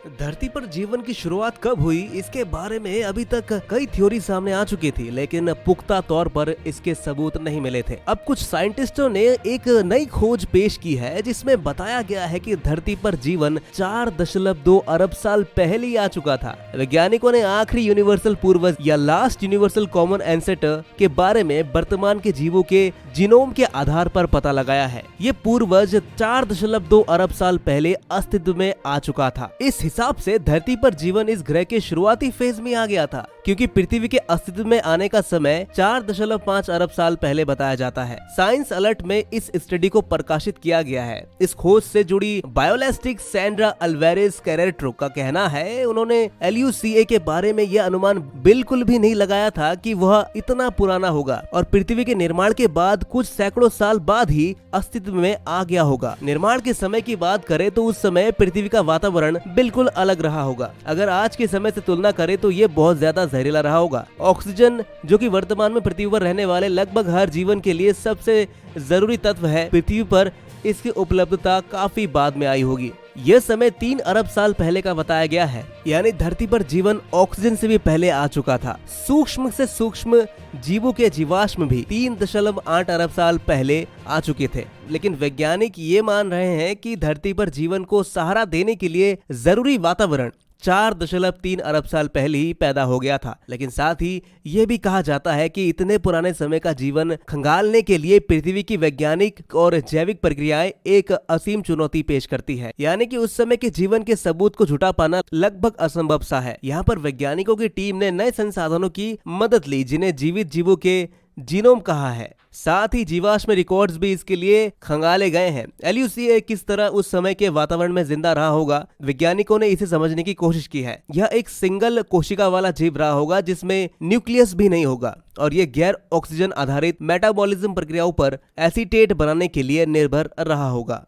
धरती पर जीवन की शुरुआत कब हुई, इसके बारे में अभी तक कई थ्योरी सामने आ चुकी थी, लेकिन पुख्ता तौर पर इसके सबूत नहीं मिले थे। अब कुछ साइंटिस्टों ने एक नई खोज पेश की है, जिसमें बताया गया है कि धरती पर जीवन 4.2 अरब साल पहले ही आ चुका था। वैज्ञानिकों ने आखिरी यूनिवर्सल पूर्वज या लास्ट यूनिवर्सल कॉमन एंसेस्टर के बारे में वर्तमान के जीवों के जीनोम के आधार पर पता लगाया है। ये पूर्वज 4.2 अरब साल पहले अस्तित्व में आ चुका था। इस हिसाब से धरती पर जीवन इस ग्रह के शुरुआती फेज में आ गया था, क्योंकि पृथ्वी के अस्तित्व में आने का समय 4.5 अरब साल पहले बताया जाता है। साइंस अलर्ट में इस स्टडी को प्रकाशित किया गया है। इस खोज से जुड़ी बायोलॉजिस्ट सैंड्रा अल्वेरेज कैरेट्रो का कहना है, उन्होंने LUCA के बारे में यह अनुमान बिल्कुल भी नहीं लगाया था कि वह इतना पुराना होगा और पृथ्वी के निर्माण के बाद कुछ सैकड़ों साल बाद ही अस्तित्व में आ गया होगा। निर्माण के समय की बात करें तो उस समय पृथ्वी का वातावरण बिल्कुल अलग रहा होगा। अगर आज के समय से तुलना करें तो ये बहुत ज्यादा जहरीला रहा होगा। ऑक्सीजन, जो कि वर्तमान में पृथ्वी पर रहने वाले लगभग हर जीवन के लिए सबसे जरूरी तत्व है, पृथ्वी पर इसकी उपलब्धता काफी बाद में आई होगी। यह समय 3 अरब साल पहले का बताया गया है, यानी धरती पर जीवन ऑक्सीजन से भी पहले आ चुका था। सूक्ष्म से सूक्ष्म जीवों के जीवाश्म भी 3.8 अरब साल पहले आ चुके थे। लेकिन वैज्ञानिक ये मान रहे हैं कि धरती पर जीवन को सहारा देने के लिए जरूरी वातावरण 4.3 अरब साल पहले ही पैदा हो गया था। लेकिन साथ ही यह भी कहा जाता है कि इतने पुराने समय का जीवन खंगालने के लिए पृथ्वी की वैज्ञानिक और जैविक प्रक्रियाएं एक असीम चुनौती पेश करती है, यानी कि उस समय के जीवन के सबूत को जुटा पाना लगभग असंभव सा है। यहाँ पर वैज्ञानिकों की टीम ने नए संसाधनों की मदद ली, जिन्हें जीवित जीवों के जीनोम कहा है। साथ ही जीवाश्म रिकॉर्ड्स भी इसके लिए खंगाले गए हैं। LUCA किस तरह उस समय के वातावरण में जिंदा रहा होगा, वैज्ञानिकों ने इसे समझने की कोशिश की है। यह एक सिंगल कोशिका वाला जीव रहा होगा, जिसमें न्यूक्लियस भी नहीं होगा, और यह गैर ऑक्सीजन आधारित मेटाबॉलिज्म प्रक्रियाओं पर एसीटेट बनाने के लिए निर्भर रहा होगा।